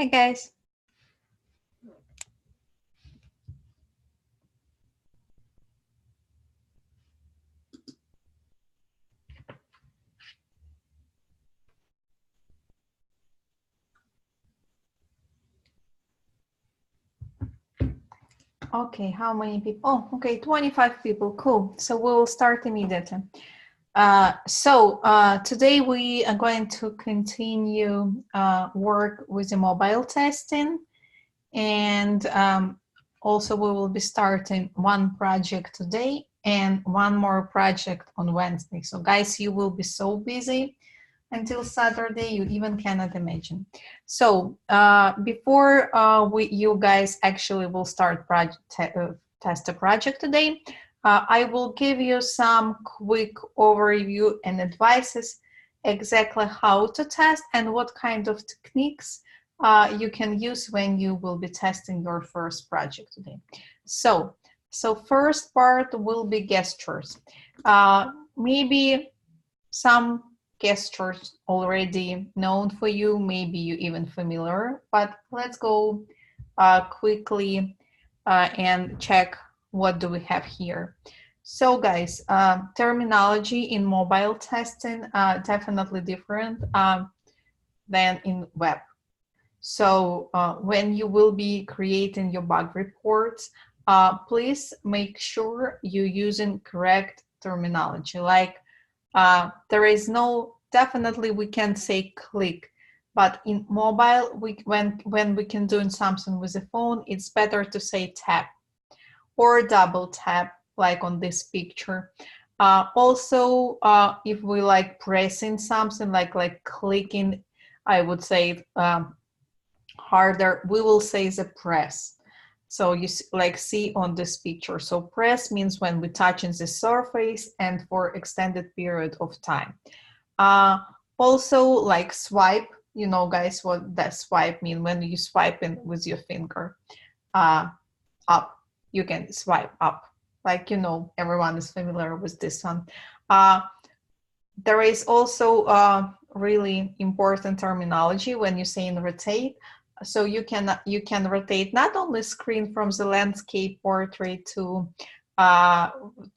Hi, guys. Okay, how many people? Oh, okay, 25 people. Cool. So we'll start immediately. Today we are going to continue work with the mobile testing, and also we will be starting one project today and one more project on Wednesday. So guys, you will be so busy until Saturday, you even cannot imagine. So before you guys actually will start test a project today, I will give you some quick overview and advices exactly how to test and what kind of techniques you can use when you will be testing your first project today. So first part will be gestures. Maybe some gestures already known for you, maybe you even familiar, but let's go quickly and check what do we have here. So guys, terminology in mobile testing definitely different than in web. So when you will be creating your bug reports, please make sure you're using correct terminology. Like there is no, definitely we can say click, but in mobile, when we can do something with the phone, it's better to say tap or double tap, like on this picture. Also, if we like pressing something, like clicking, I would say harder, we will say the press. So you like see on this picture. So press means when we touch in the surface and for extended period of time. Also like swipe, you know guys what that swipe mean, when you swipe in with your finger up, you can swipe up, like, you know, everyone is familiar with this one. There is also really important terminology when you say in rotate. So you can rotate not only screen from the landscape portrait to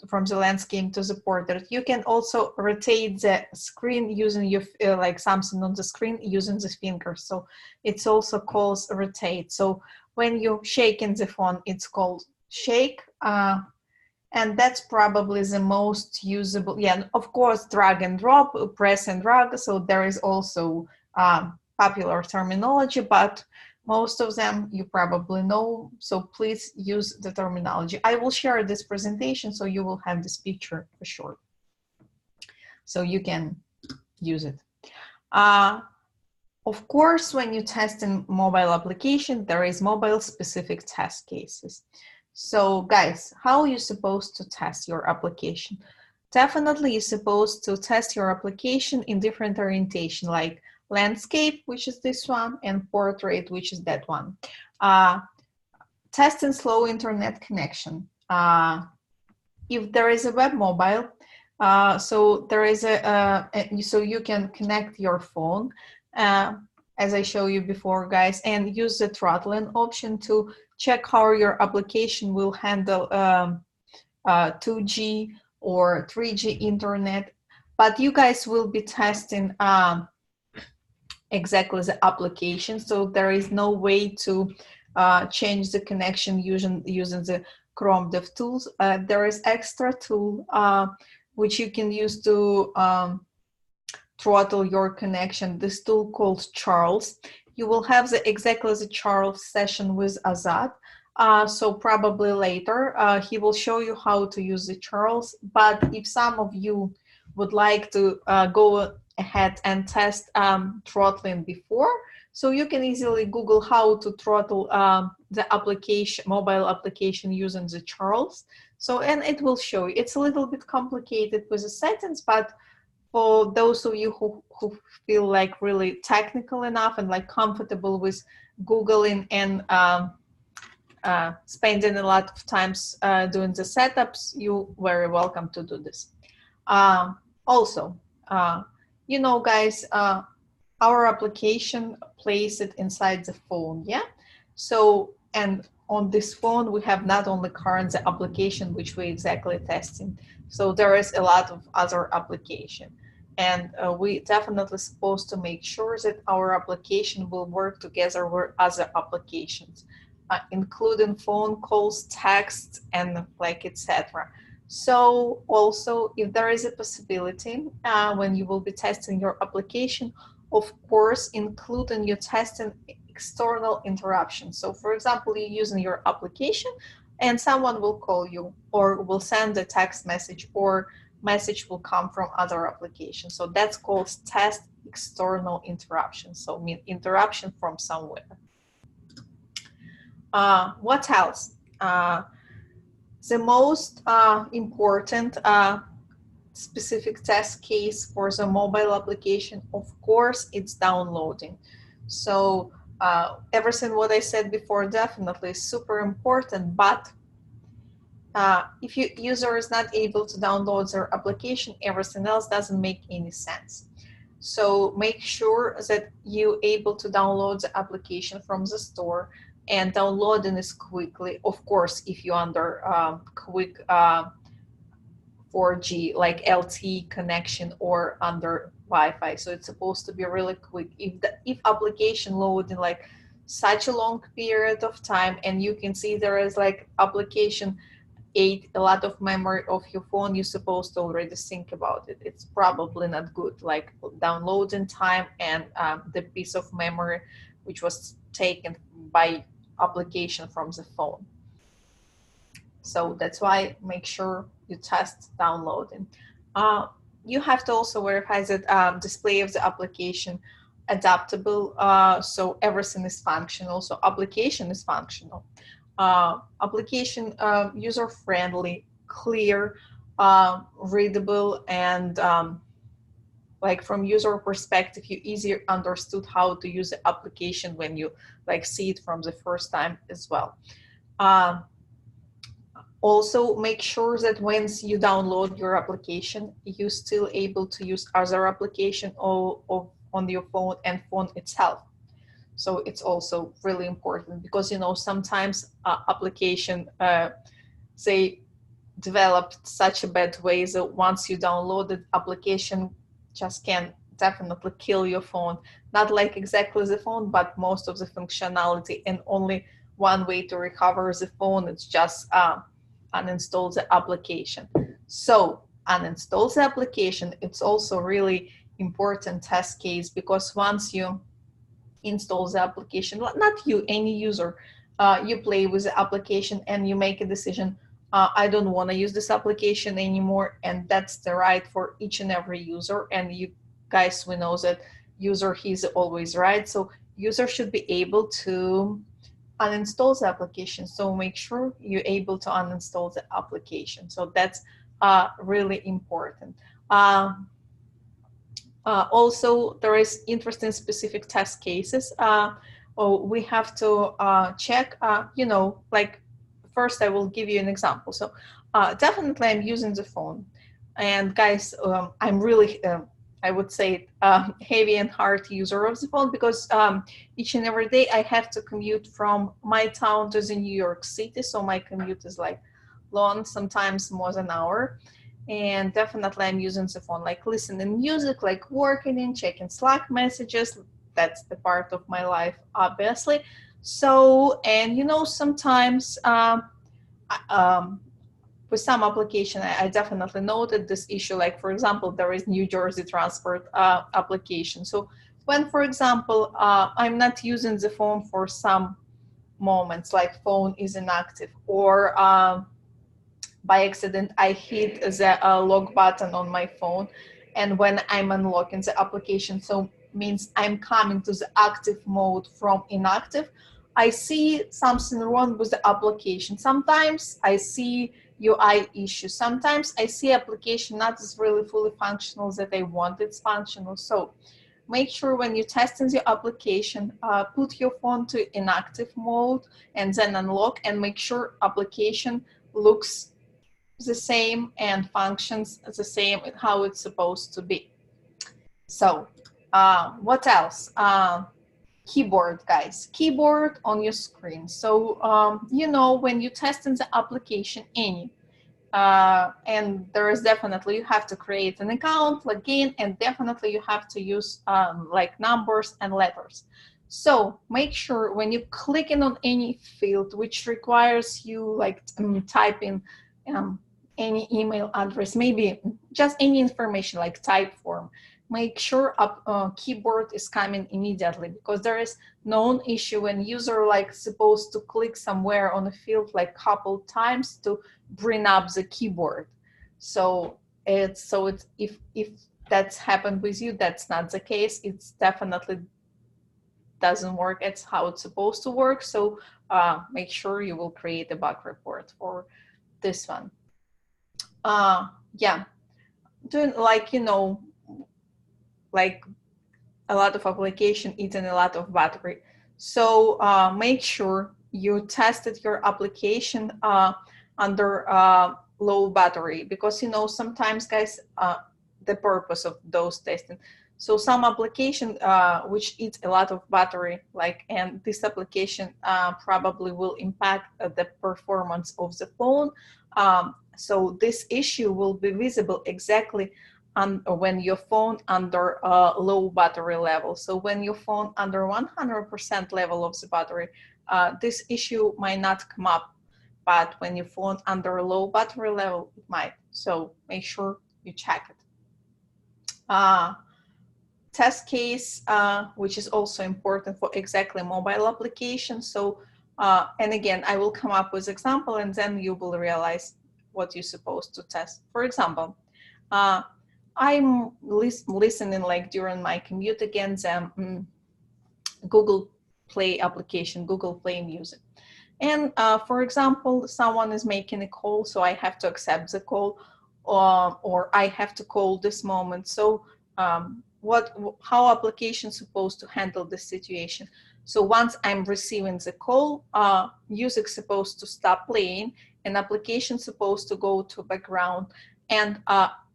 from the landscape to the portrait. You can also rotate the screen using your like something on the screen using the fingers. So it's also called rotate. So when you shake in the phone, it's called shake. And that's probably the most usable. Yeah, of course, drag and drop, press and drag. So there is also popular terminology, but most of them you probably know. So please use the terminology. I will share this presentation so you will have this picture for sure. So you can use it. Of course, when you test in mobile application, there is mobile specific test cases. So guys, how are you supposed to test your application? Definitely you're supposed to test your application in different orientation, like landscape, which is this one, and portrait, which is that one. Testing slow internet connection. If there is a web mobile, so there is so you can connect your phone, as I show you before, guys, and use the throttling option to check how your application will handle 2G or 3G internet. But you guys will be testing exactly the application, so there is no way to change the connection using the Chrome DevTools. There is extra tool which you can use to throttle your connection. This tool called Charles. You will have exactly the Charles session with Azad. So probably later he will show you how to use the Charles. But if some of you would like to go ahead and test throttling before, so you can easily Google how to throttle the application, mobile application using the Charles. So, and it will show you. It's a little bit complicated with the settings, but for those of you who feel like really technical enough and like comfortable with Googling and spending a lot of times doing the setups, you're very welcome to do this. Also, you know, guys, our application, place it inside the phone, yeah? So, and on this phone, we have not only current the application, which we're exactly testing. So there is a lot of other application. And we definitely supposed to make sure that our application will work together with other applications, including phone calls, texts, and like etc. So also, if there is a possibility when you will be testing your application, of course, include in your testing external interruptions. So for example, you're using your application and someone will call you or will send a text message or message will come from other applications. So that's called test external interruption. So mean interruption from somewhere. What else? The most important specific test case for the mobile application, of course, it's downloading. So everything what I said before definitely is super important, but if your user is not able to download their application, everything else doesn't make any sense. So make sure that you're able to download the application from the store, and downloading is quickly. Of course, if you're under quick 4G, like LTE connection, or under Wi-Fi. So it's supposed to be really quick. If application loading like such a long period of time, and you can see there is like application ate a lot of memory of your phone, you're supposed to already think about it. It's probably not good, like downloading time and the piece of memory which was taken by application from the phone. So that's why make sure you test downloading. You have to also verify that display of the application adaptable, so everything is functional, so application is functional. Application user-friendly, clear, readable, and like from user perspective, you easier understood how to use the application when you like see it from the first time as well. Also, make sure that once you download your application, you're still able to use other application on your phone and phone itself. So it's also really important because, you know, sometimes application, they developed such a bad way that once you download the application, just can definitely kill your phone. Not like exactly the phone, but most of the functionality, and only one way to recover the phone, it's just uninstall the application. So uninstall the application, it's also really important test case, because once you install the application, not you, any user, you play with the application and you make a decision, I don't want to use this application anymore, and that's the right for each and every user. And you guys, we know that user, he's always right, so user should be able to uninstall the application. So make sure you're able to uninstall the application. So that's really important. Also, there is interesting specific test cases. We have to check, you know, like first I will give you an example. So definitely I'm using the phone. And guys, I'm really, I would say, heavy and hard user of the phone, because each and every day I have to commute from my town to the New York City. So my commute is like long, sometimes more than an hour. And definitely I'm using the phone, like listening music, like working in, checking Slack messages. That's the part of my life, obviously. So, and you know, sometimes with some application, I definitely noted this issue. Like, for example, there is New Jersey transport application. So when, for example, I'm not using the phone for some moments, like phone is inactive, or by accident I hit the lock button on my phone, and when I'm unlocking the application, so means I'm coming to the active mode from inactive, I see something wrong with the application. Sometimes I see UI issues, sometimes I see application not as really fully functional that I want it's functional. So make sure when you're testing the application, put your phone to inactive mode and then unlock, and make sure application looks the same and functions the same how it's supposed to be. So What else? Keyboard, guys. Keyboard on your screen. So, you know, when you test in the application any, and there is definitely, you have to create an account, log in, and definitely you have to use like numbers and letters. So make sure when you click in on any field which requires you like type in um, any email address, maybe just any information like type form, make sure keyboard is coming immediately, because there is known issue when user like supposed to click somewhere on a field like couple times to bring up the keyboard. So it's if that's happened with you, that's not the case. It's definitely doesn't work. It's how it's supposed to work. So make sure you will create a bug report for this one. Yeah, doing like, you know, like a lot of application eating a lot of battery. So make sure you tested your application under low battery, because you know sometimes, guys, the purpose of those testing. So some application which eats a lot of battery, like, and this application probably will impact the performance of the phone. So this issue will be visible exactly when your phone under low battery level. So when your phone under 100% level of the battery, this issue might not come up, but when your phone under low battery level, it might. So make sure you check it. Test case, which is also important for exactly mobile applications. So, and again, I will come up with example, and then you will realize what you're supposed to test. For example, I'm listening like during my commute again, the Google Play application, Google Play Music. And for example, someone is making a call, so I have to accept the call, or I have to call this moment. So how application supposed to handle this situation? So once I'm receiving the call, music supposed to stop playing, and application supposed to go to background, and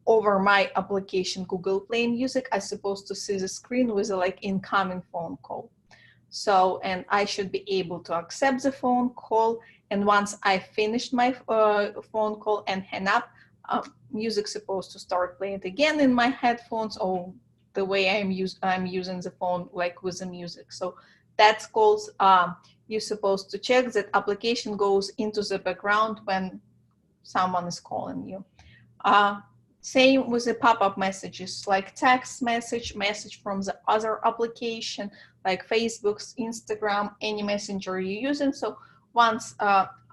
over my application Google Play Music, I supposed to see the screen with a like incoming phone call. So, and I should be able to accept the phone call. And once I finished my phone call and hang up, music supposed to start playing again in my headphones, or the way I'm using the phone like with the music. So that's called, you're supposed to check that application goes into the background when someone is calling you. Same with the pop-up messages, like text message from the other application, like Facebook's, Instagram, any messenger you're using. So once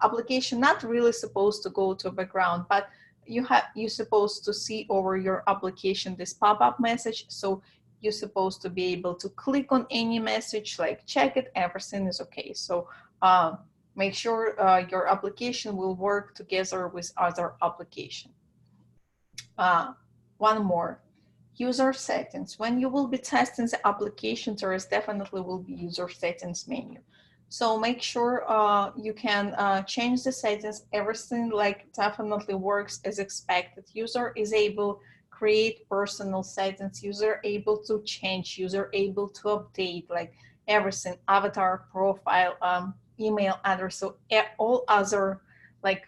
application not really supposed to go to background, but you're supposed to see over your application this pop-up message. So you're supposed to be able to click on any message, like check it, everything is okay. So make sure your application will work together with other application. One more, user settings. When you will be testing the application, there is definitely will be user settings menu. So make sure you can change the settings. Everything like definitely works as expected. User is able create personal settings. User able to change. User able to update, like everything, avatar, profile, email address. So all other like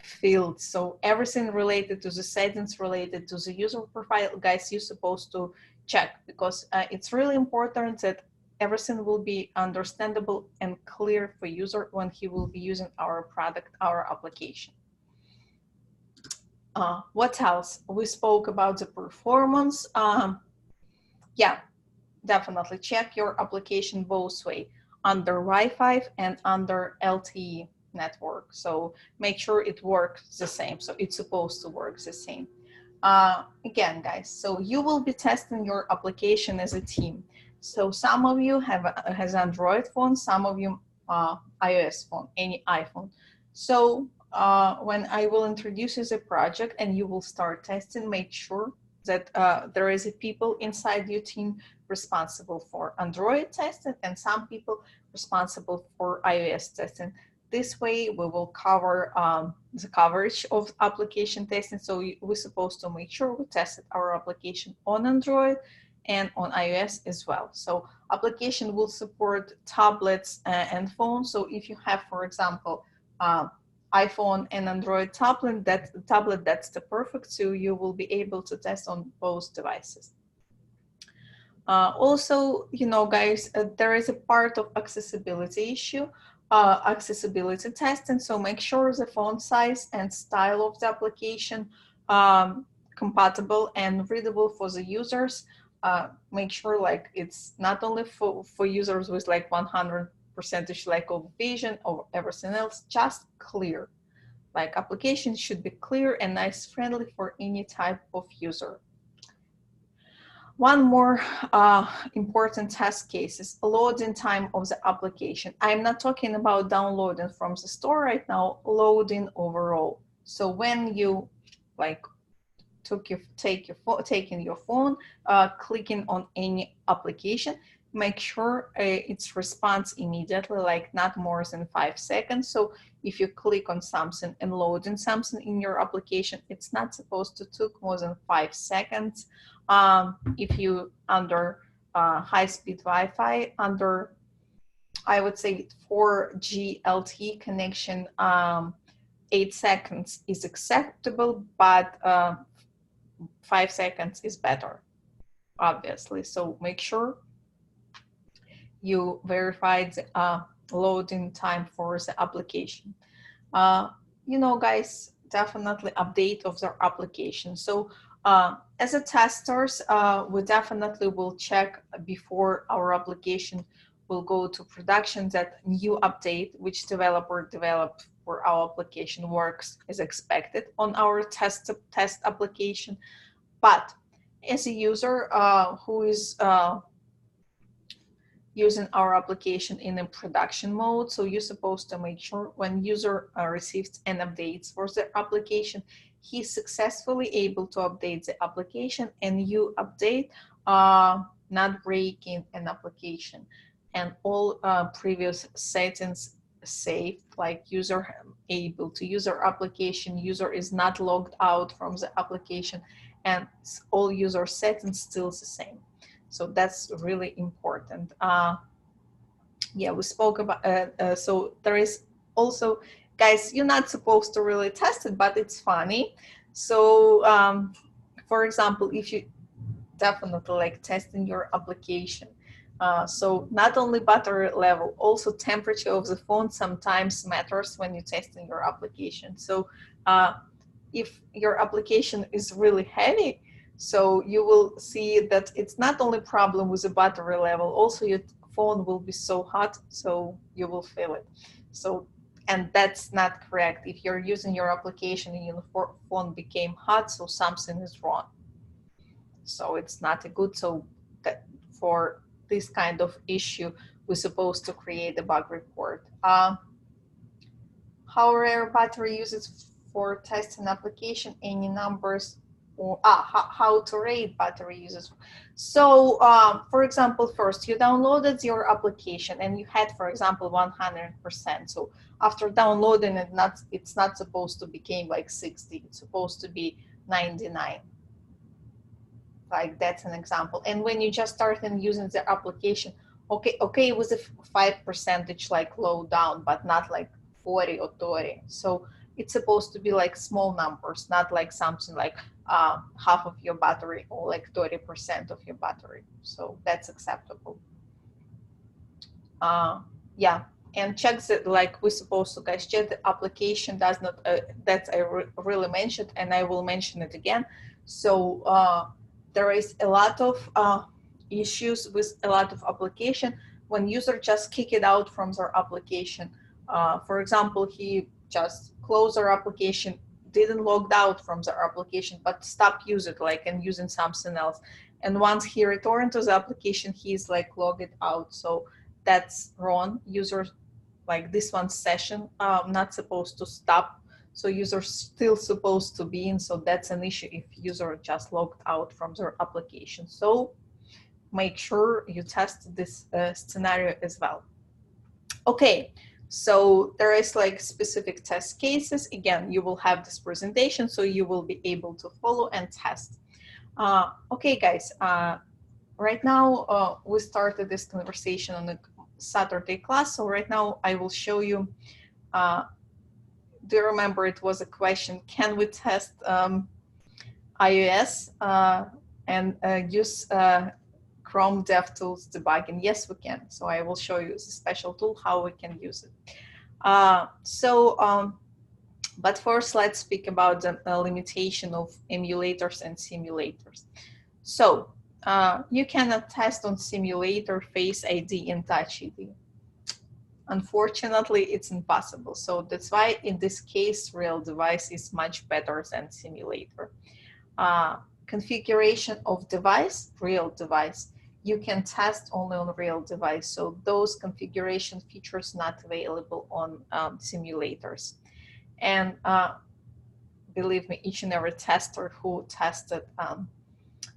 fields. So everything related to the settings related to the user profile, guys, you're supposed to check, because it's really important that everything will be understandable and clear for user when he will be using our product, our application. What else? We spoke about the performance. Yeah, definitely check your application both way, under Wi-Fi and under LTE network. So make sure it works the same. So it's supposed to work the same. Again, guys, so you will be testing your application as a team. So some of you has Android phone, some of you iOS phone, any iPhone. So when I will introduce you the project and you will start testing, make sure that there is a people inside your team responsible for Android testing and some people responsible for iOS testing. This way we will cover the coverage of application testing. So we're supposed to make sure we tested our application on Android and on iOS as well. So application will support tablets and phones. So if you have, for example, iPhone and Android tablet, that's the perfect. So you will be able to test on both devices. Also, you know, guys, there is a part of accessibility issue, accessibility testing. So make sure the font size and style of the application compatible and readable for the users. Make sure like it's not only for users with like 100% like of vision or everything else, just clear. Like applications should be clear and nice, friendly for any type of user. One more important test case is loading time of the application. I'm not talking about downloading from the store right now, loading overall. So when you like taking your phone, clicking on any application, make sure it responds immediately, like not more than 5 seconds. So if you click on something and loading something in your application, it's not supposed to take more than 5 seconds. If you under high-speed Wi-Fi, under, I would say 4G LTE connection, 8 seconds is acceptable, but 5 seconds is better, obviously. So make sure you verify the loading time for the application. You know, guys, definitely update of their application. So as a testers, we definitely will check before our application will go to production that new update which developer developed for our application works as expected on our test application. But as a user who is using our application in a production mode, so you're supposed to make sure when user receives an updates for the application, he's successfully able to update the application and you update, not breaking an application, and all previous settings saved, like user able to use our application, user is not logged out from the application, and all user settings still the same. So that's really important. Yeah, we spoke about, so there is also, guys, you're not supposed to really test it, but it's funny. So for example, if you definitely like testing your application, so not only battery level, also temperature of the phone sometimes matters when you're testing your application. So if your application is really heavy, so you will see that it's not only problem with the battery level, also your phone will be so hot, so you will feel it. So, and that's not correct. If you're using your application and your phone became hot, so something is wrong. So it's not a good, so that for this kind of issue, we're supposed to create a bug report. How rare battery uses for testing application, any numbers, or how to rate battery uses. So for example, first you downloaded your application and you had, for example, 100%. So after downloading it, it's not supposed to become like 60, it's supposed to be 99. Like that's an example. And when you just started using the application, okay, it was a 5% like low down, but not like 40 or 30. So it's supposed to be like small numbers, not like something like half of your battery or like 30% of your battery. So that's acceptable. Yeah, and check that, like we're supposed to, guys, check the application does not, that I really mentioned, and I will mention it again. So there is a lot of issues with a lot of application when user just kick it out from their application. For example, he just closed their application, didn't logged out from their application, but stopped using it, like, and using something else. And once he returned to the application, he's like logged out. So that's wrong. User, like this one session, not supposed to stop. So user still supposed to be in. So that's an issue if user just logged out from their application. So make sure you test this scenario as well. Okay, so there is like specific test cases. Again, you will have this presentation, so you will be able to follow and test. Okay, guys, right now, we started this conversation on the Saturday class. So right now I will show you, do you remember it was a question, can we test iOS and use Chrome DevTools debugging? Yes, we can. So I will show you a special tool, how we can use it. But first, let's speak about the limitation of emulators and simulators. So you cannot test on simulator Face ID and Touch ID. Unfortunately, it's impossible. So that's why in this case, real device is much better than simulator. Configuration of device, real device, you can test only on real device. So those configuration features not available on simulators. And believe me, each and every tester who tested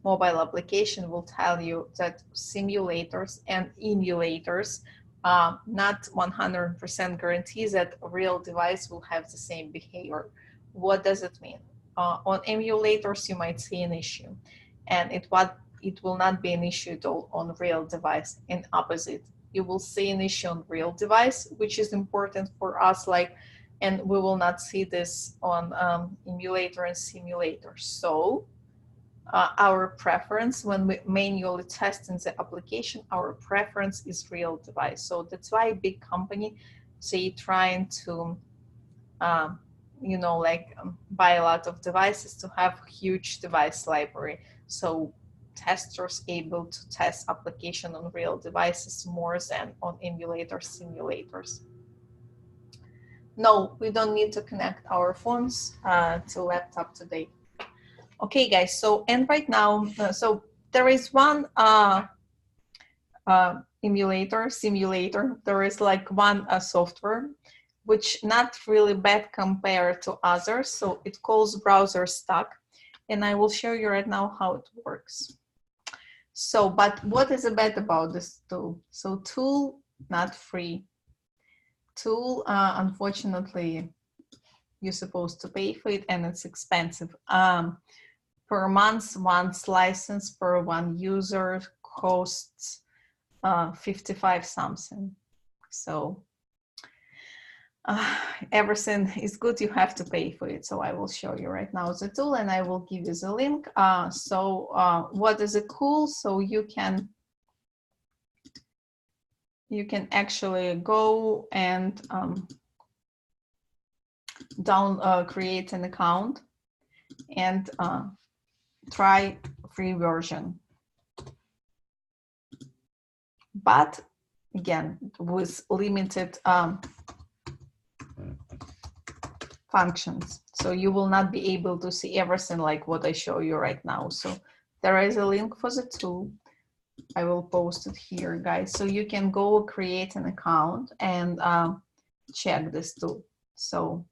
mobile application will tell you that simulators and emulators not 100% guarantees that a real device will have the same behavior. What does it mean? On emulators, you might see an issue, and it will not be an issue at all on real device. In opposite, you will see an issue on real device, which is important for us, and we will not see this on emulator and simulator. So our preference when we manually test in the application, our preference is real device. So that's why big company, they trying to buy a lot of devices to have huge device library. So testers able to test application on real devices more than on emulators, simulators. No, we don't need to connect our phones to laptop today. Okay, guys, so, and right now, so there is one emulator, simulator, there is like one software, which not really bad compared to others. So it calls browser stack, and I will show you right now how it works. So, but what is bad about this tool? So tool, not free. Tool, unfortunately, you're supposed to pay for it, and it's expensive. Per month, once license per one user costs 55 something. So everything is good, you have to pay for it. So I will show you right now the tool, and I will give you the link. What is it cool? So you can actually go and create an account and try free version. But again, with limited functions. So you will not be able to see everything like what I show you right now. So there is a link for the tool. I will post it here, guys. So you can go create an account and check this tool. So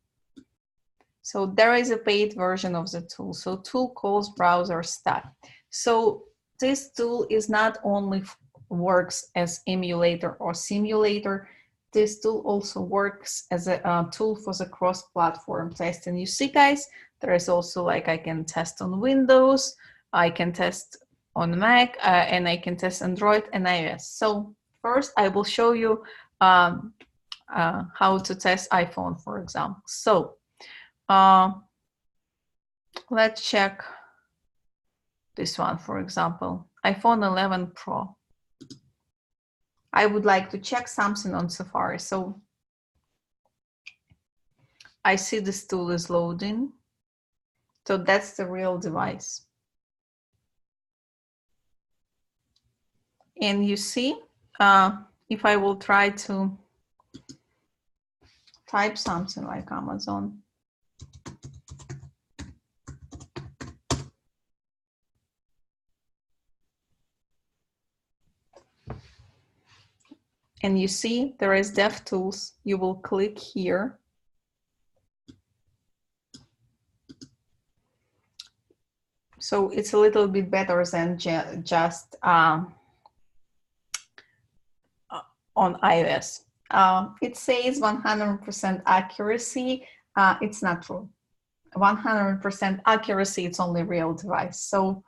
there is a paid version of the tool. So tool calls browser stack. So this tool is not only works as emulator or simulator, this tool also works as a tool for the cross-platform testing. You see, guys, there is also like I can test on Windows, I can test on Mac, and I can test Android and iOS. So first I will show you how to test iPhone, for example. So let's check this one, for example, iPhone 11 Pro. I would like to check something on Safari. So I see this tool is loading. So that's the real device. And you see, if I will try to type something like Amazon, and you see there is DevTools, you will click here. So it's a little bit better than just on iOS. It says 100% accuracy. It's not true. 100% accuracy, it's only real device. So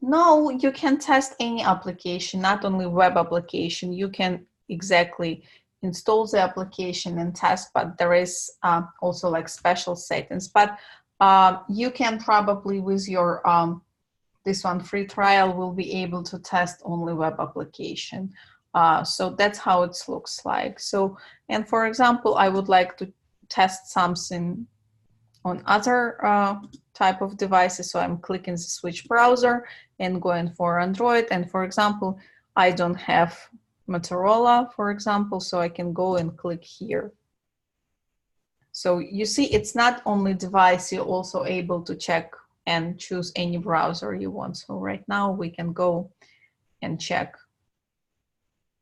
No, you can test any application, not only web application. You can exactly install the application and test, but there is also like special settings. But you can probably with your this one free trial will be able to test only web application. So that's how it looks like. So, and for example, I would like to test something on other type of devices. So I'm clicking the switch browser and going for Android. And for example, I don't have Motorola, for example, so I can go and click here. So you see, it's not only device, you're also able to check and choose any browser you want. So right now we can go and check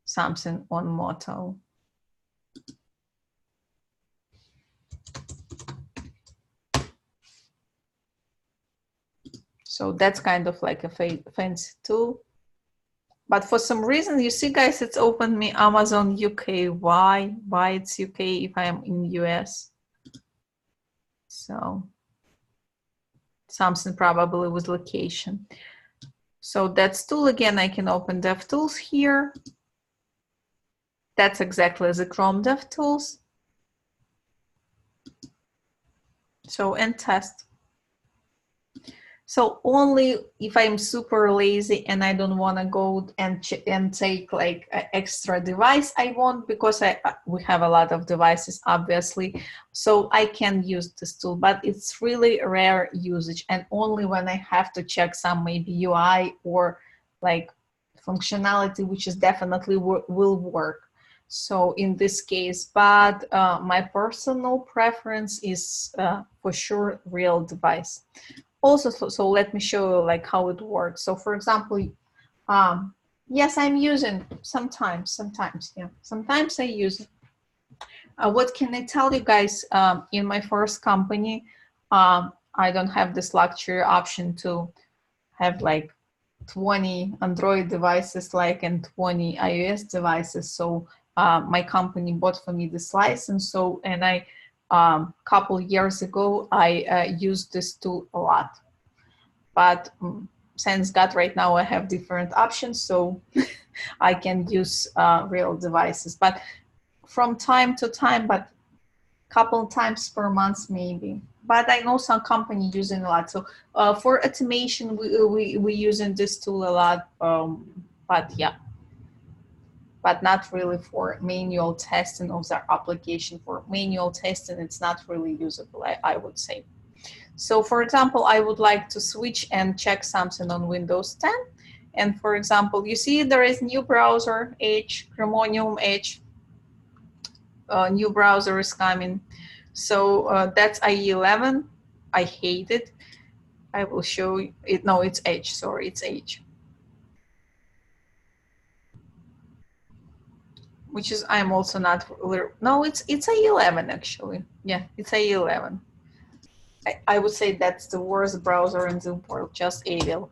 something on Moto. So that's kind of like a fancy tool. But for some reason, you see, guys, it's opened me Amazon UK. Why? Why it's UK if I am in US? So something probably with location. So that's tool again. I can open DevTools here. That's exactly the Chrome DevTools. So and test. So only if I'm super lazy and I don't want to go and take like an extra device, I won't, because we have a lot of devices, obviously. So I can use this tool, but it's really rare usage, and only when I have to check some maybe UI or like functionality, which is definitely will work. So in this case, but my personal preference is for sure real device. Also, so let me show you like how it works. So for example, yes, I'm using sometimes, yeah, sometimes I use it. What can I tell you guys? In my first company, I don't have this luxury option to have like 20 Android devices like and 20 iOS devices. So my company bought for me this license. So, and I couple years ago, I used this tool a lot. But thanks God, right now I have different options, so I can use real devices. But from time to time, but couple times per month maybe. But I know some company using a lot. So for automation, we using this tool a lot. But yeah, but not really for manual testing of their application. For manual testing, it's not really usable, I would say. So for example, I would like to switch and check something on Windows 10. And for example, you see there is new browser, Edge, Chromium Edge, new browser is coming. So that's IE 11. I hate it. I will show you it. No, it's Edge, sorry, it's Edge. Which is, I'm also not, no, it's IE 11 actually. Yeah, it's IE 11. I would say that's the worst browser in the world, just evil.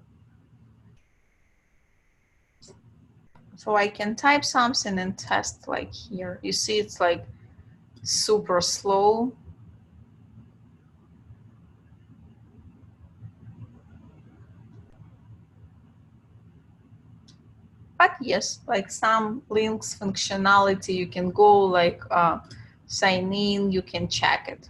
So I can type something and test like here. You see it's like super slow. But yes, like some links functionality, you can go like sign in, you can check it.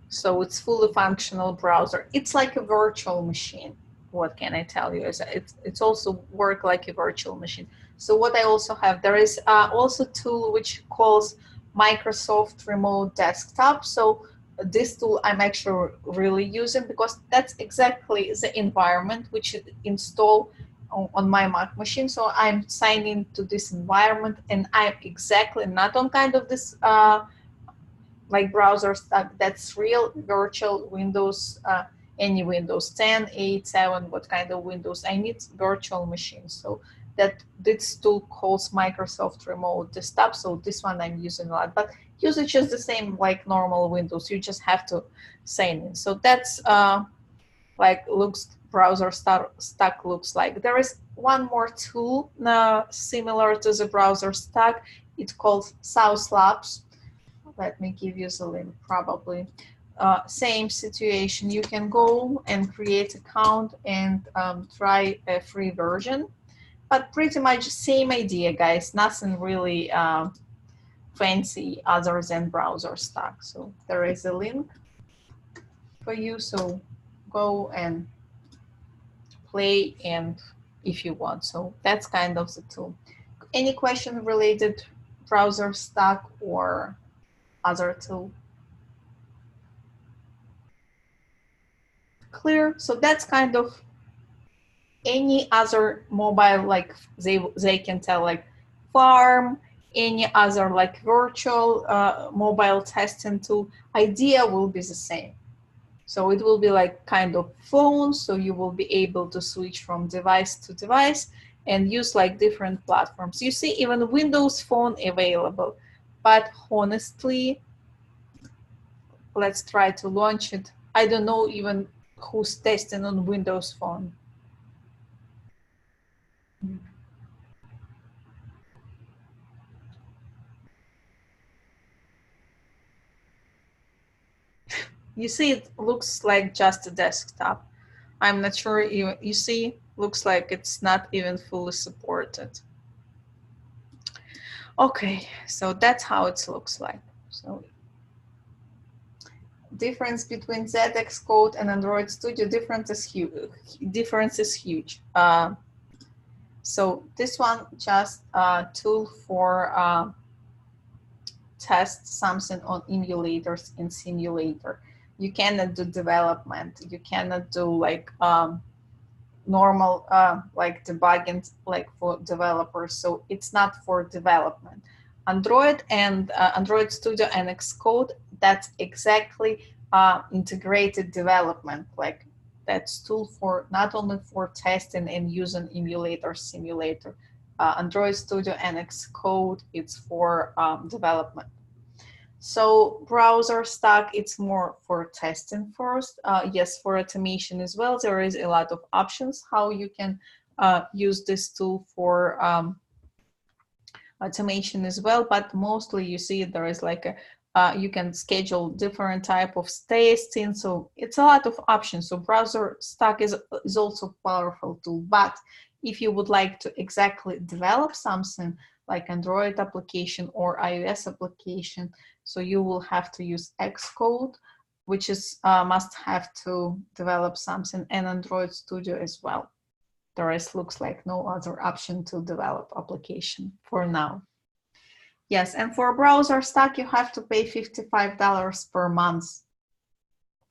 So it's fully functional browser. It's like a virtual machine. What can I tell you? It's also work like a virtual machine. So what I also have, there is also a tool which calls Microsoft Remote Desktop. So this tool I'm actually really using because that's exactly the environment which is installed on my Mac machine. So I'm signing to this environment and I'm exactly not on kind of this like browsers that's real virtual Windows, any Windows 10, 8, 7, what kind of Windows. I need virtual machines. So that this tool calls Microsoft Remote Desktop. So this one I'm using a lot, but usage is the same like normal Windows. You just have to sign in. So that's like looks browser stack looks like. There is one more tool similar to the browser stack. It's called South Labs. Let me give you the link probably. same situation. You can go and create account and try a free version, but pretty much same idea, guys. Nothing really fancy other than browser stack. So there is a link for you, so go and play and if you want. So that's kind of the tool. Any question related browser stack or other tool? Clear? So that's kind of any other mobile, like they can tell like farm, any other like virtual mobile testing tool, idea will be the same. So it will be like kind of phone, so you will be able to switch from device to device and use like different platforms. You see even Windows Phone available, but honestly, let's try to launch it. I don't know even who's testing on Windows Phone. You see, it looks like just a desktop. I'm not sure you see, looks like it's not even fully supported. Okay, so that's how it looks like. So difference between ZX Code and Android Studio, difference is huge. So this one just a tool for test something on emulators in simulator. You cannot do development. You cannot do like normal like debugging like for developers. So it's not for development. Android and Android Studio and Xcode, that's exactly integrated development. Like that's tool for not only for testing and using emulator simulator. Android Studio and Xcode, it's for development. So browser stack, it's more for testing first. Yes, for automation as well. There is a lot of options how you can use this tool for automation as well. But mostly you see there is like a, you can schedule different type of testing. So it's a lot of options. So browser stack is also a powerful tool. But if you would like to exactly develop something like Android application or iOS application, so you will have to use Xcode, which is must have to develop something, and Android Studio as well. The rest looks like no other option to develop application for now. Yes, and for browser stack, you have to pay $55 per month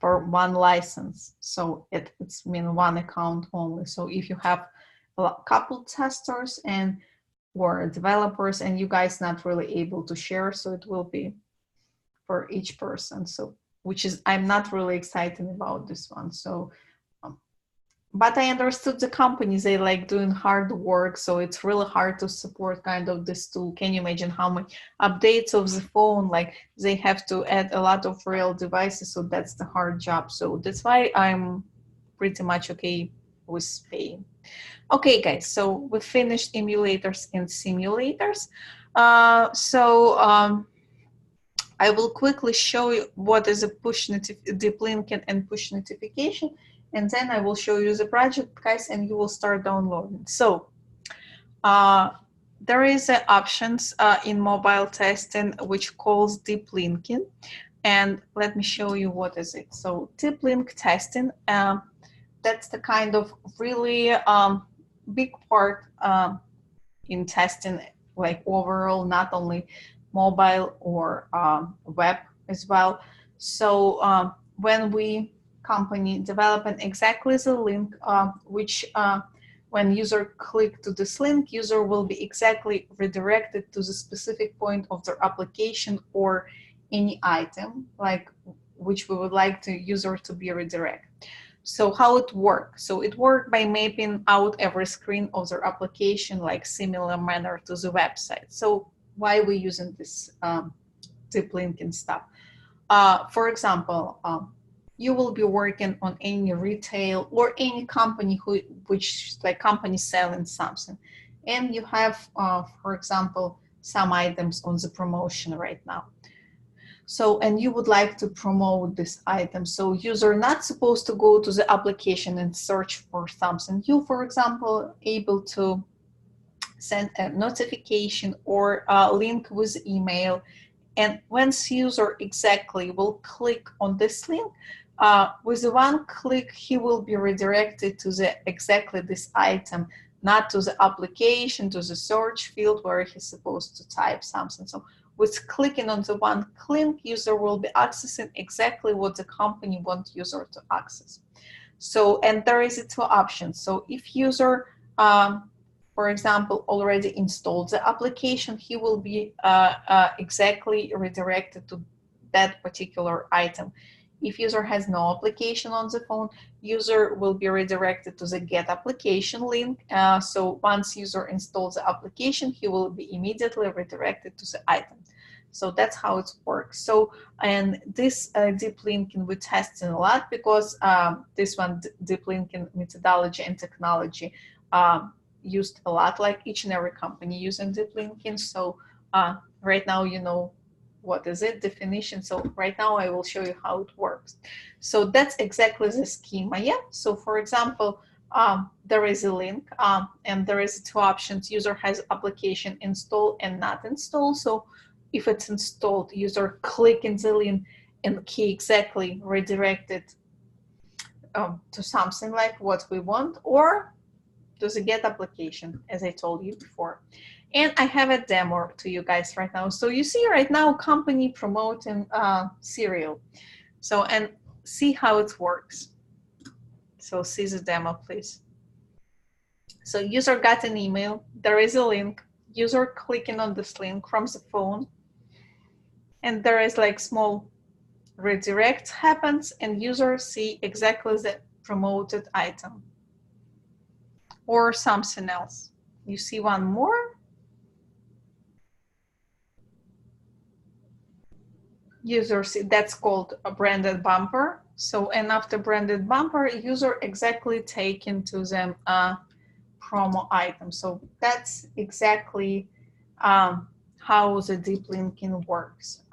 for one license. So it's mean one account only. So if you have a couple testers and or developers and you guys not really able to share, so it will be for each person. So which is, I'm not really excited about this one. So but I understood the companies, they like doing hard work, so it's really hard to support kind of this tool. Can you imagine how many updates of the phone, like they have to add a lot of real devices, so that's the hard job. So that's why I'm pretty much okay with paying. Okay guys, so we finished emulators and simulators. I will quickly show you what is a deep linking and push notification, and then I will show you the project, guys, and you will start downloading. So there is options in mobile testing which calls deep linking, and let me show you what is it. So deep link testing, that's the kind of really big part in testing, like overall, not only mobile or web as well. So when we company develop an exactly the link which when user click to this link, user will be exactly redirected to the specific point of their application or any item like which we would like the user to be redirected. So how it works? So it works by mapping out every screen of their application like similar manner to the website. So why we using this deep linking stuff? For example, you will be working on any retail or any company which like company selling something, and you have, for example, some items on the promotion right now. So, and you would like to promote this item. So user not supposed to go to the application and search for something. You, for example, able to send a notification or a link with email. And once user exactly will click on this link, with one click, he will be redirected to the exactly this item, not to the application, to the search field where he's supposed to type something. So with clicking on the one link, user will be accessing exactly what the company wants user to access. So, and there is two options. So if user, for example, already installed the application, he will be exactly redirected to that particular item. If user has no application on the phone, user will be redirected to the get application link. So once user installs the application, he will be immediately redirected to the item. So that's how it works. So, and this deep linking we testing a lot because this one deep linking methodology and technology used a lot, like each and every company using deep linking. So right now, you know, what is it definition. So right now I will show you how it works. So that's exactly the schema. Yeah. So for example, there is a link and there is two options. User has application install and not install. So if it's installed, user click in the link and key exactly redirected to something like what we want, or to the get application, as I told you before. And I have a demo to you guys right now. So you see right now company promoting cereal. So, and see how it works. So see the demo, please. So user got an email, there is a link, user clicking on this link from the phone, and there is like small redirect happens and user see exactly the promoted item or something else. You see one more. User see, that's called a branded bumper. So, and after branded bumper, user exactly taken to the promo item. So that's exactly how the deep linking works.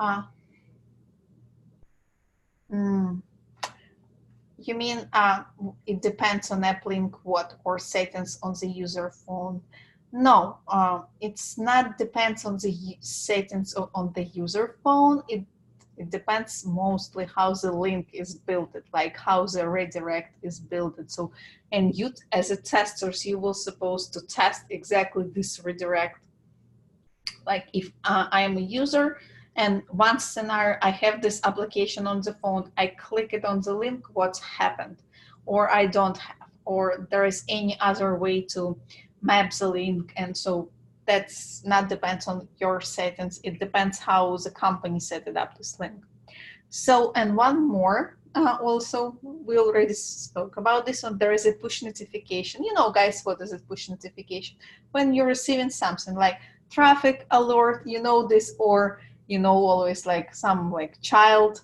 You mean it depends on app link what or settings on the user phone? No, it's not depends on the settings on the user phone. It depends mostly how the link is built, like how the redirect is built. So, and you as a testers, you will supposed to test exactly this redirect. Like if I am a user and one scenario, I have this application on the phone, I click it on the link, what's happened? Or I don't have, or there is any other way to map the link. And so that's not depends on your settings. It depends how the company set it up, this link. So, and one more, also, we already spoke about this one. There is a push notification. You know, guys, what is a push notification? When you're receiving something like traffic alert, you know this, or you know, always like some like child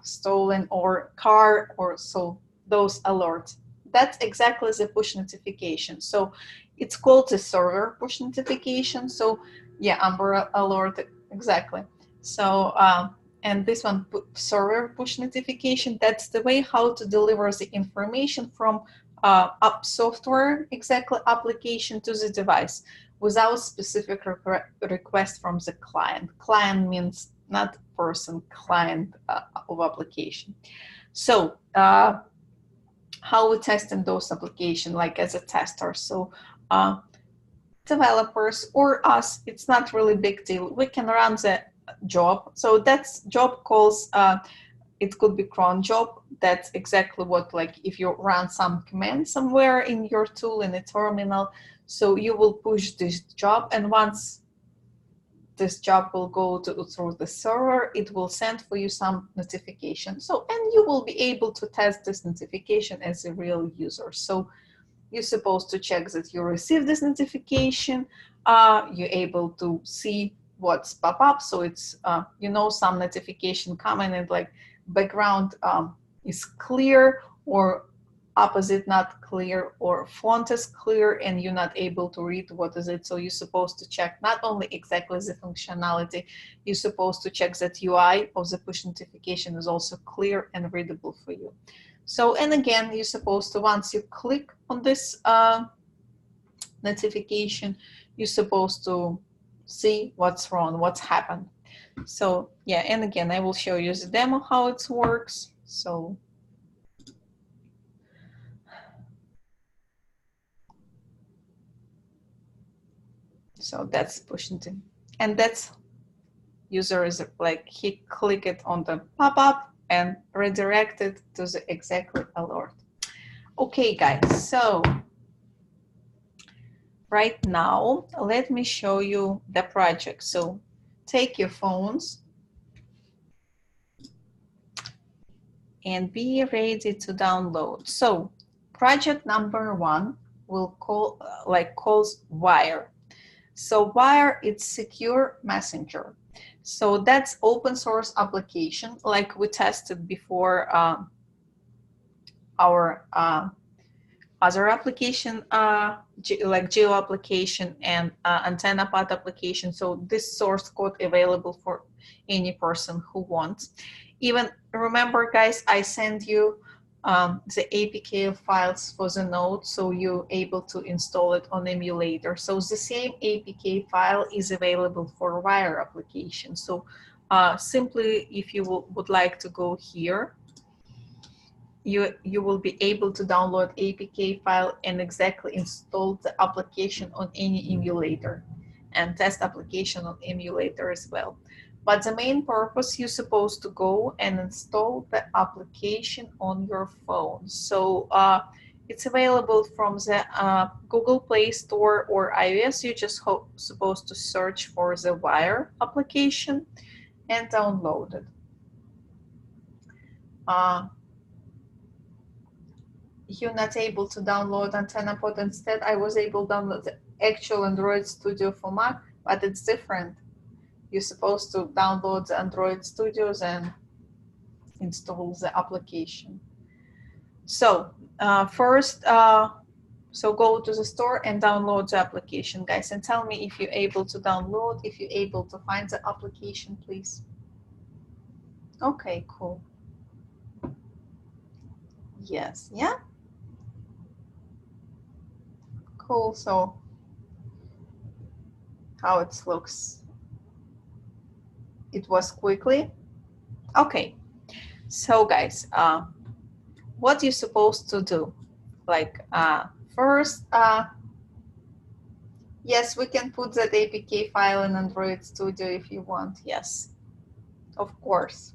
stolen or car, or so those alerts. That's exactly the push notification. So it's called the server push notification. So yeah, Amber Alert, exactly. So and this one server push notification, that's the way how to deliver the information from app software, exactly application to the device without specific request from the client. Client means not person, client of application. So how we test in those applications, like as a tester. So developers or us, it's not really big deal. We can run the job. So that's job calls, it could be cron job. That's exactly what, like if you run some command somewhere in your tool in a terminal, so you will push this job, and once this job will go through the server, it will send for you some notification. So, and you will be able to test this notification as a real user. So you're supposed to check that you received this notification. You're able to see what's pop up. So it's, you know, some notification coming and like background is clear, or opposite not clear, or font is clear and you're not able to read what is it. So you're supposed to check not only exactly the functionality, you're supposed to check that UI of the push notification is also clear and readable for you. So, and again, you're supposed to, once you click on this notification, you're supposed to see what's wrong, what's happened. So yeah, and again, I will show you the demo how it works. So that's pushing to, and that's user is like he click it on the pop-up and redirected to the exactly alert. Okay, guys, so right now let me show you the project. So take your phones and be ready to download. So project number 1 will calls Wire. So Wire, it's secure messenger. So that's open source application like we tested before our other application like geo application and antenna pod application. So this source code available for any person who wants. Even remember, guys, I send you the APK files for the node, so you're able to install it on emulator. So the same APK file is available for Wire application. So simply, if you would like to go here, you will be able to download APK file and exactly install the application on any emulator and test application on emulator as well. But the main purpose, you're supposed to go and install the application on your phone. So it's available from the Google Play Store or iOS. You're just supposed to search for the Wire application and download it. You're not able to download Antenna Pod. Instead, I was able to download the actual Android Studio for Mac, but it's different. You're supposed to download the Android Studios and install the application. So first, so go to the store and download the application, guys, and tell me if you're able to download, if you're able to find the application, please. Okay, cool. Yes, yeah. Cool, so how it looks. It was quickly. Okay, so guys, what you're supposed to do, like first, yes, we can put that APK file in Android Studio if you want. Yes, of course.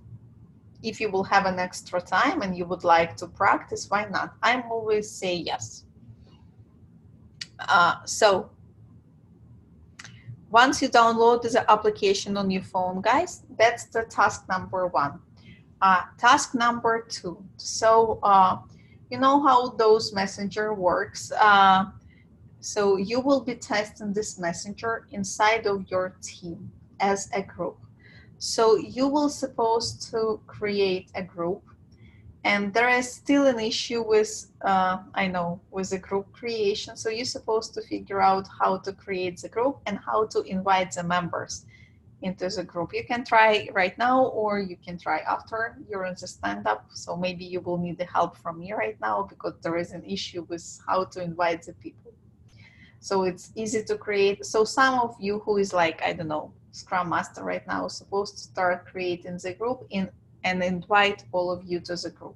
If you will have an extra time and you would like to practice, why not? I'm always say yes. So once you download the application on your phone, guys, that's the task number 1. Task number 2. So you know how those messenger works. So you will be testing this messenger inside of your team as a group. So you will supposed to create a group, and there is still an issue with, I know, with the group creation. So you're supposed to figure out how to create the group and how to invite the members into the group. You can try right now, or you can try after you're in the stand-up. So maybe you will need the help from me right now because there is an issue with how to invite the people. So it's easy to create. So some of you who is like, I don't know, Scrum Master right now is supposed to start creating the group and invite all of you to the group.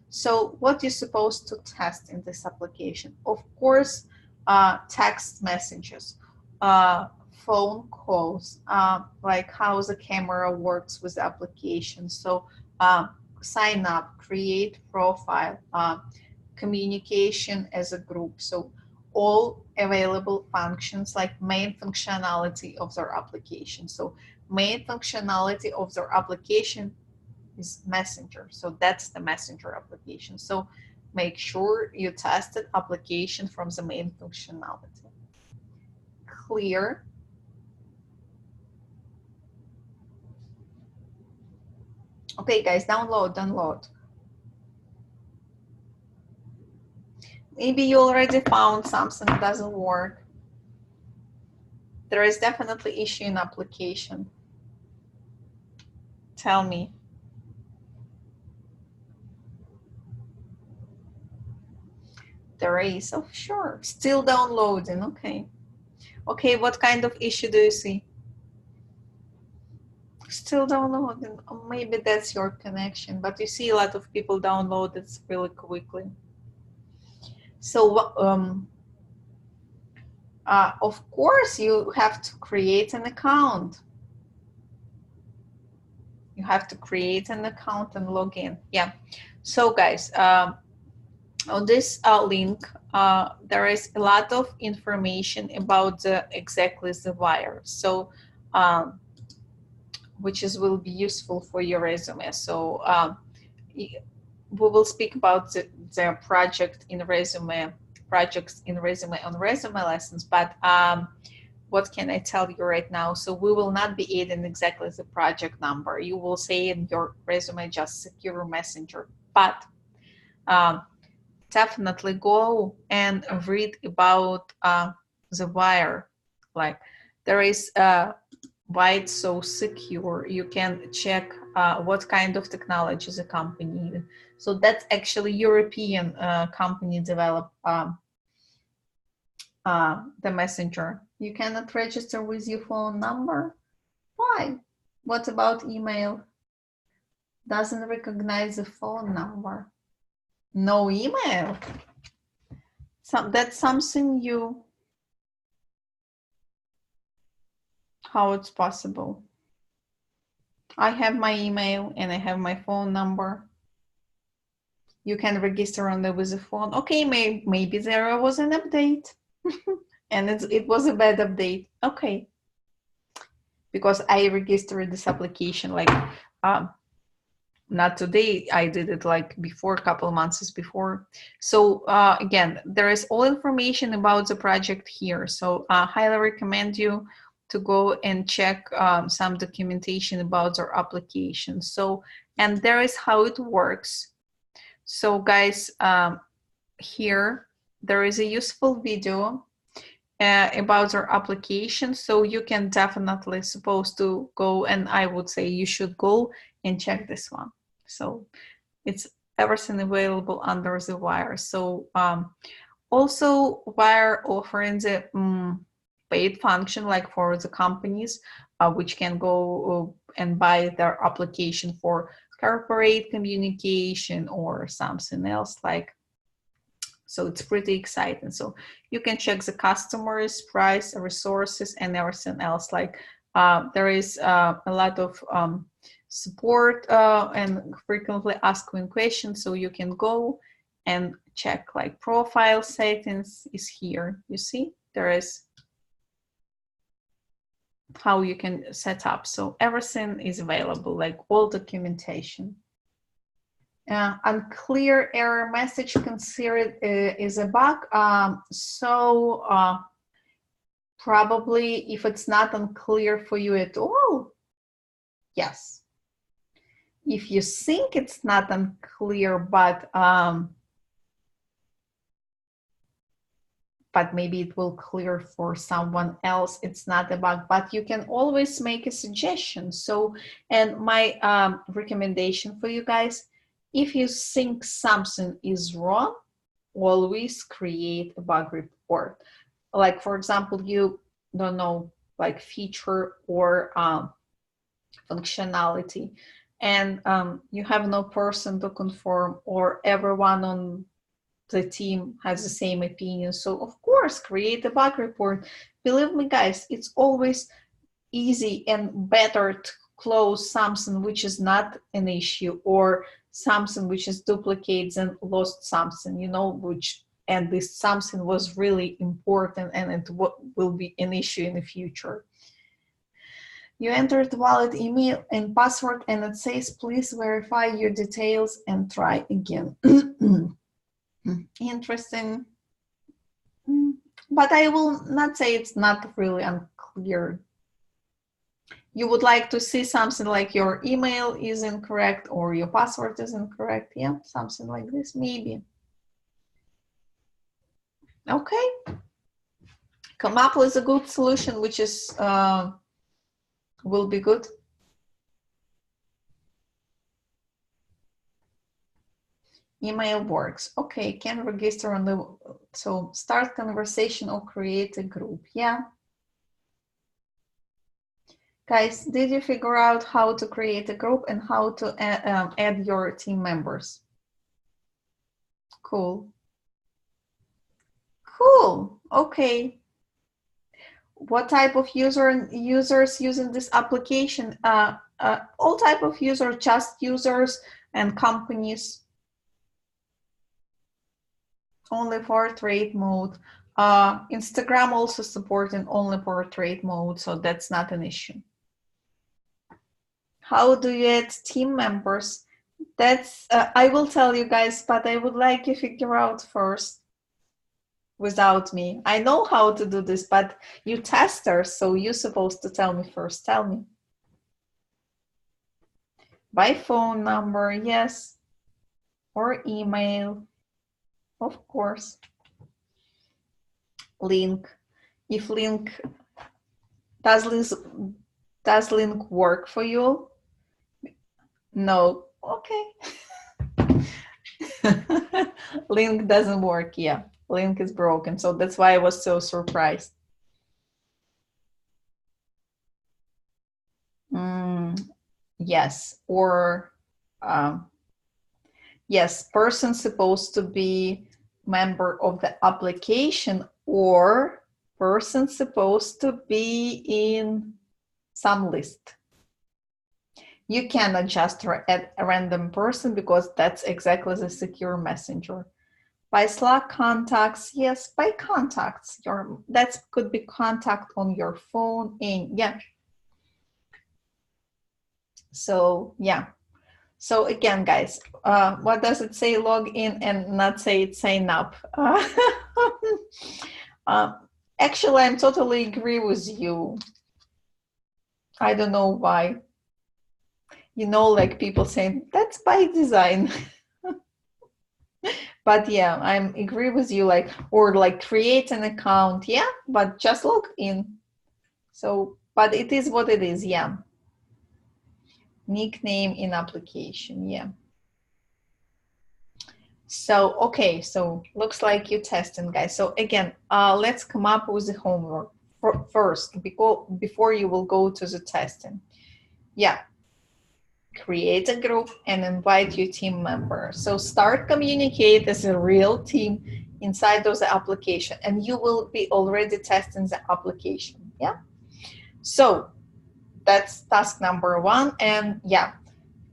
So what you're supposed to test in this application, of course, text messages, phone calls, like how the camera works with the application. So sign up, create profile, communication as a group. So all available functions, like main functionality of their application. So main functionality of their application is Messenger. So that's the Messenger application. So make sure you tested application from the main functionality. Clear. Okay, guys, download. Maybe you already found something that doesn't work. There is definitely issue in application. Tell me. There is, oh sure, still downloading, okay. Okay, what kind of issue do you see? Still downloading, oh, maybe that's your connection, but you see a lot of people download it really quickly. So, of course, you have to create an account. You have to create an account and log in. Yeah. So, guys, on this link, there is a lot of information about exactly the wire. So, which will be useful for your resume. So, we will speak about the projects in resume on resume lessons, but what can I tell you right now? So we will not be adding exactly the project number. You will say in your resume just secure messenger, but definitely go and read about the wire. Like there is why it's so secure. You can check what kind of technology the company. So that's actually European company developed the messenger. You cannot register with your phone number. Why? What about email? Doesn't recognize the phone number. No email. That's something new. How it's possible? I have my email and I have my phone number. You can register on there with a phone. Okay, maybe there was an update and it was a bad update. Okay. Because I registered this application like not today, I did it like before, a couple of months before. So again, there is all information about the project here. So I highly recommend you to go and check some documentation about their application. So, and there is how it works. So guys, here, there is a useful video about our application, so you can definitely supposed to go, and I would say you should go and check this one. So it's everything available under the wire. So also wire offering the paid function like for the companies which can go and buy their application for corporate communication or something else like. So it's pretty exciting. So you can check the customers, price, resources, and everything else. Like there is a lot of support and frequently asking questions. So you can go and check like profile settings is here. You see, there is how you can set up. So everything is available, like all documentation. Unclear error message considered is a bug. Probably if it's not unclear for you at all, yes. If you think it's not unclear, but maybe it will clear for someone else, it's not a bug, but you can always make a suggestion. So, and my recommendation for you guys, if you think something is wrong, always create a bug report. Like, for example, you don't know, like feature or functionality, and you have no person to confirm, or everyone on the team has the same opinion. So, of course, create a bug report. Believe me, guys, it's always easy and better to close something which is not an issue, or something which is duplicates and lost something, you know, which, and this something was really important and it will be an issue in the future. You entered the wallet email and password and it says, please verify your details and try again. Interesting. But I will not say it's not really unclear. You would like to see something like your email is incorrect or your password is incorrect. Yeah, something like this, maybe. Okay. Come up with a good solution, which is will be good. Email works. Okay, can register on the, so start conversation or create a group. Yeah. Guys, did you figure out how to create a group and how to add your team members? Cool. Cool. Okay. What type of users using this application? All type of users, just users and companies. Only portrait mode. Instagram also supporting only portrait mode, so that's not an issue. How do you add team members? That's I will tell you guys, but I would like you to figure out first without me. I know how to do this, but you testers, so you're supposed to tell me first. Tell me. By phone number, yes, or email, of course. Link. If link, does link work for you? No. Okay. Link doesn't work. Yeah, link is broken. So that's why I was so surprised. Yes, or yes, person supposed to be member of the application, or person supposed to be in some list. You cannot just add a random person because that's exactly the secure messenger. By Slack contacts, yes, by contacts. That could be contact on your phone, and yeah. So yeah. So again, guys, what does it say? Log in and not say it sign up. Actually, I'm totally agree with you. I don't know why. You know, like people saying that's by design. But yeah, I agree with you. Like, or like create an account. Yeah, but just log in. So, but it is what it is. Yeah. Nickname in application. Yeah. So, okay, so looks like you're testing, guys. So again, let's come up with the homework first before you will go to the testing. Yeah, create a group and invite your team member. So start communicate as a real team inside of the application, and you will be already testing the application. Yeah. So that's task number one. And yeah,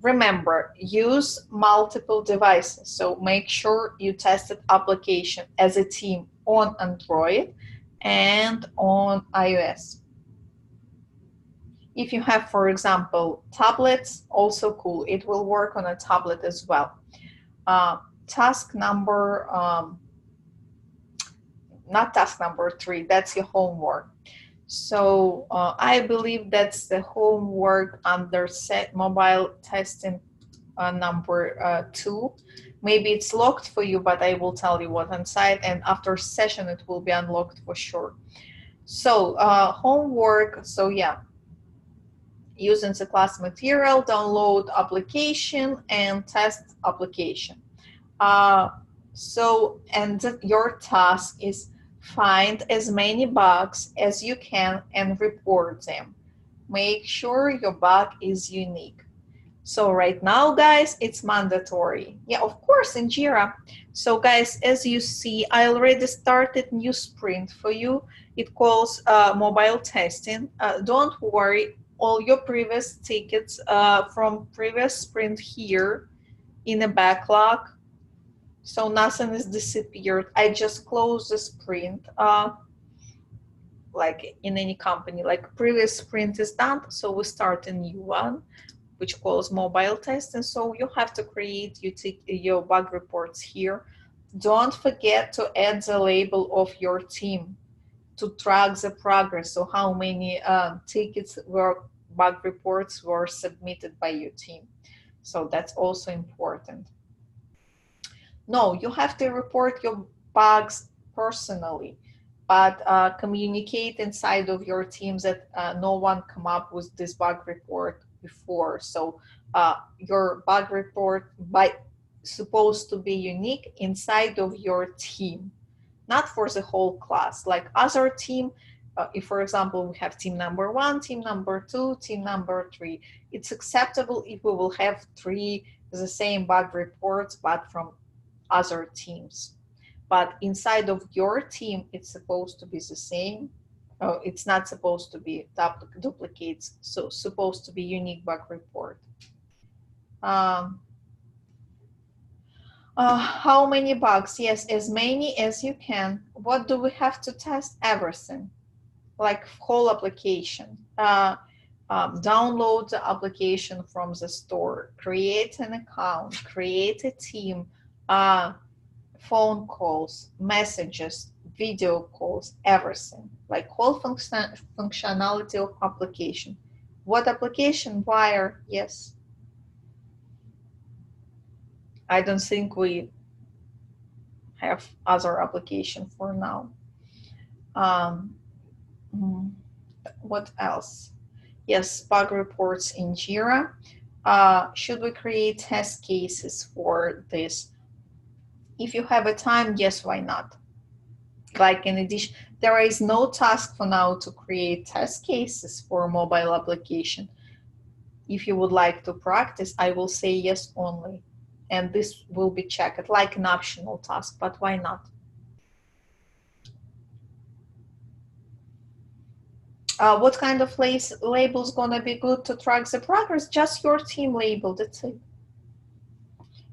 remember, use multiple devices. So make sure you tested application as a team on Android and on iOS. If you have, for example, tablets, also cool. It will work on a tablet as well. Task number, not task number 3, that's your homework. So I believe that's the homework under set mobile testing number 2. Maybe it's locked for you, but I will tell you what inside, and after session it will be unlocked for sure. So homework, so yeah, using the class material, download application and test application. And your task is find as many bugs as you can and report them. Make sure your bug is unique. So right now, guys, it's mandatory. Yeah, of course, in Jira. So guys, as you see, I already started new sprint for you. It calls mobile testing. Don't worry, all your previous tickets from previous sprint here in a backlog. So nothing is disappeared. I just closed the sprint. Like in any company, like previous sprint is done, so we start a new one, which calls mobile test. And so you have to create your bug reports here. Don't forget to add the label of your team to track the progress. So how many tickets were bug reports were submitted by your team. So that's also important. No, you have to report your bugs personally, but communicate inside of your teams that no one come up with this bug report before. So your bug report by supposed to be unique inside of your team, not for the whole class. Like other team, if for example we have team number 1, team number 2, team number 3, it's acceptable if we will have 3 the same bug reports but from other teams. But inside of your team, it's supposed to be the same. Oh, it's not supposed to be duplicates, so supposed to be unique bug report. How many bugs? Yes, as many as you can. What do we have to test? Everything, like whole application. Download the application from the store, create an account, create a team, phone calls, messages, video calls, everything, like whole functionality of application. What application? Wire, yes. I don't think we have other application for now. What else? Yes, bug reports in Jira. Should we create test cases for this? If you have a time, yes, why not? Like in addition, there is no task for now to create test cases for a mobile application. If you would like to practice, I will say yes only. And this will be checked like an optional task, but why not? What kind of label is gonna be good to track the progress? Just your team label, that's it.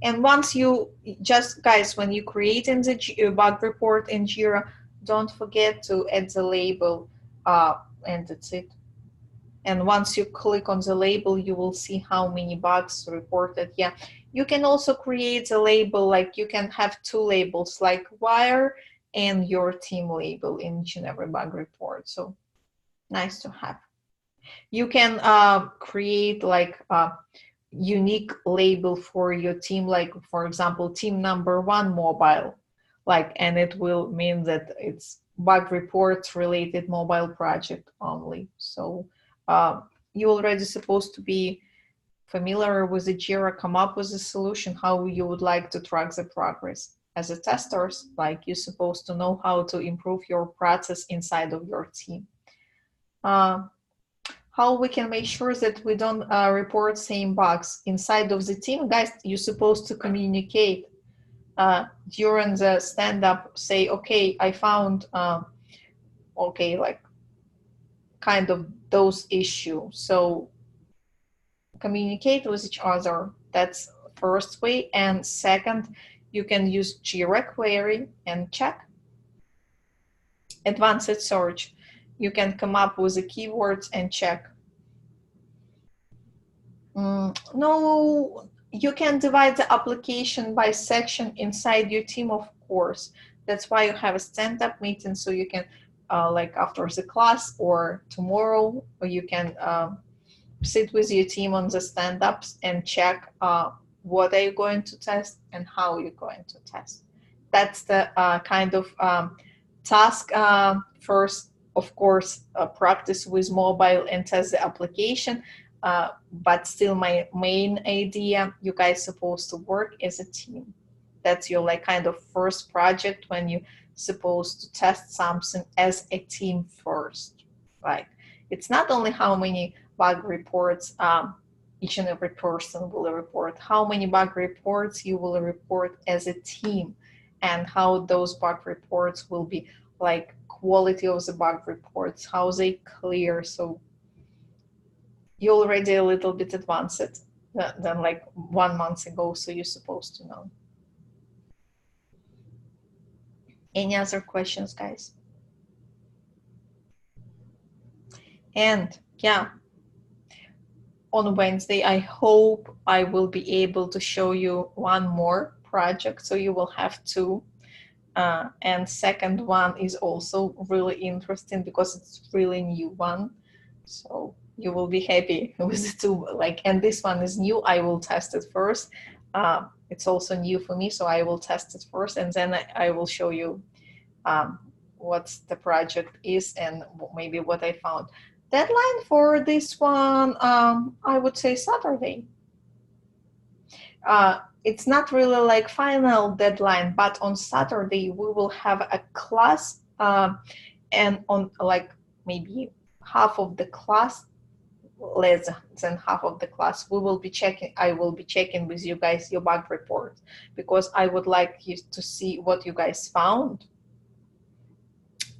And once you just, guys, when you create in the bug report in Jira, don't forget to add the label, and that's it. And once you click on the label, you will see how many bugs reported. Yeah, you can also create a label, like you can have 2 labels, like wire and your team label in each and every bug report. So nice to have. You can create like a unique label for your team, like for example, team number 1 mobile, like, and it will mean that it's bug reports related mobile project only. So you already supposed to be familiar with the Jira, come up with a solution how you would like to track the progress. As a testers, like you're supposed to know how to improve your process inside of your team. How we can make sure that we don't report same bugs inside of the team? Guys, you're supposed to communicate during the stand-up, say, okay, I found, okay, like kind of those issues. So communicate with each other. That's first way. And second, you can use Jira query and check. Advanced search. You can come up with the keywords and check. No, you can divide the application by section inside your team, of course. That's why you have a stand-up meeting, so you can, like after the class or tomorrow, or you can sit with your team on the stand-ups and check what are you going to test and how you're going to test. That's the kind of task. First, of course, practice with mobile and test the application. But still, my main idea, you guys supposed to work as a team. That's your like kind of first project when you supposed to test something as a team first. Like it's not only how many bug reports each and every person will report, how many bug reports you will report as a team, and how those bug reports will be like quality of the bug reports, how they clear. So you're already a little bit advanced than like 1 month ago, so you're supposed to know. Any other questions, guys? And yeah, on Wednesday, I hope I will be able to show you one more project, so you will have 2. And second one is also really interesting because it's really new one. So you will be happy with the 2. Like, and this one is new. I will test it first. It's also new for me, so I will test it first, and then I will show you what's the project is and maybe what I found. Deadline for this one, I would say Saturday. It's not really like final deadline, but on Saturday we will have a class, and on like maybe half of the class, less than half of the class, I will be checking with you guys your bug report, because I would like you to see what you guys found,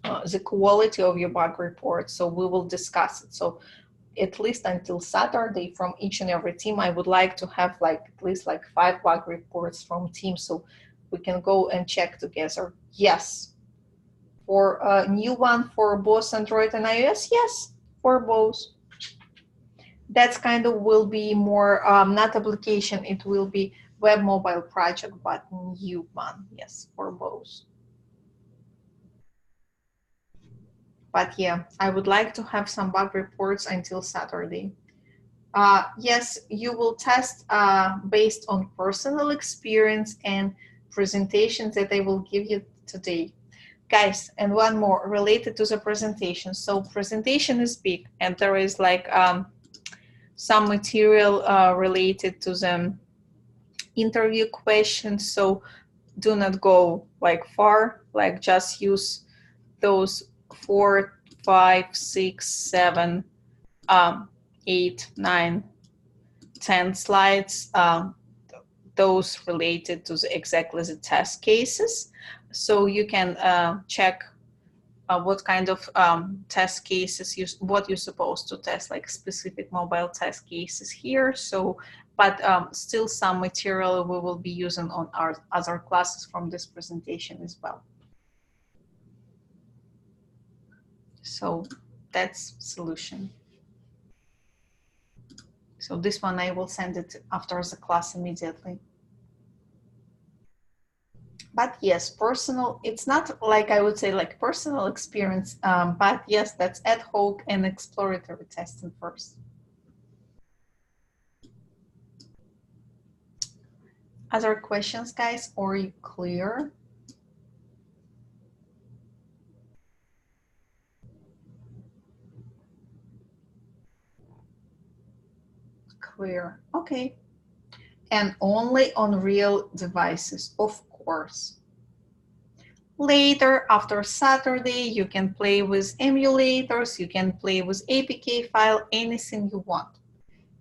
the quality of your bug report. So we will discuss it. So at least until Saturday, from each and every team, I would like to have like at least like 5 bug reports from teams, so we can go and check together. Yes, for a new one for both Android and iOS, yes, for both. That's kind of will be more not application, it will be web mobile project, but new one, yes, for both. But yeah, I would like to have some bug reports until Saturday. Yes, you will test based on personal experience and presentations that I will give you today. Guys, and one more related to the presentation. So presentation is big, and there is like some material related to the interview questions. So do not go like far, like just use those 4, 5, 6, 7, 8, 9, 10 slides, those related to exactly the test cases. So you can check what kind of test cases, what you're supposed to test, like specific mobile test cases here. So, but still some material we will be using on our other classes from this presentation as well. So that's solution. So this one I will send it after the class immediately. But yes, personal, it's not like I would say like personal experience, but yes, that's ad hoc and exploratory testing first. Other questions, guys, or are you clear? Clear, okay. And only on real devices, of course. Later, after Saturday, you can play with emulators, you can play with APK file, anything you want.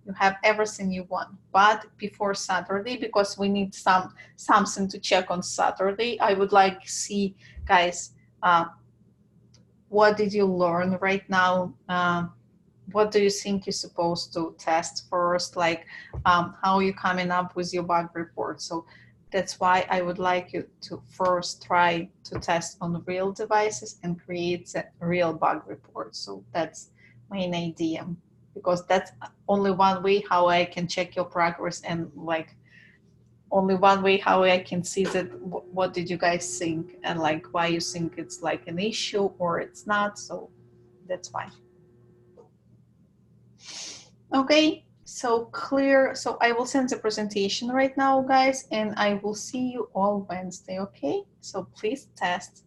You have everything you want. But before Saturday, because we need something to check on Saturday, I would like to see, guys, what did you learn right now? What do you think you're supposed to test first? Like how are you coming up with your bug report? So that's why I would like you to first try to test on real devices and create a real bug report. So that's main idea, because that's only one way how I can check your progress, and like only one way how I can see that what did you guys think, and like why you think it's like an issue or it's not. So that's why. Okay, so clear. So I will send the presentation right now, guys, and I will see you all Wednesday, okay? So please test.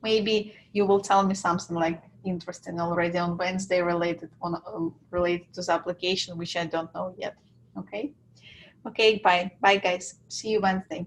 Maybe you will tell me something like interesting already on Wednesday related to the application, which I don't know yet, okay? Okay, bye. Bye, guys. See you Wednesday.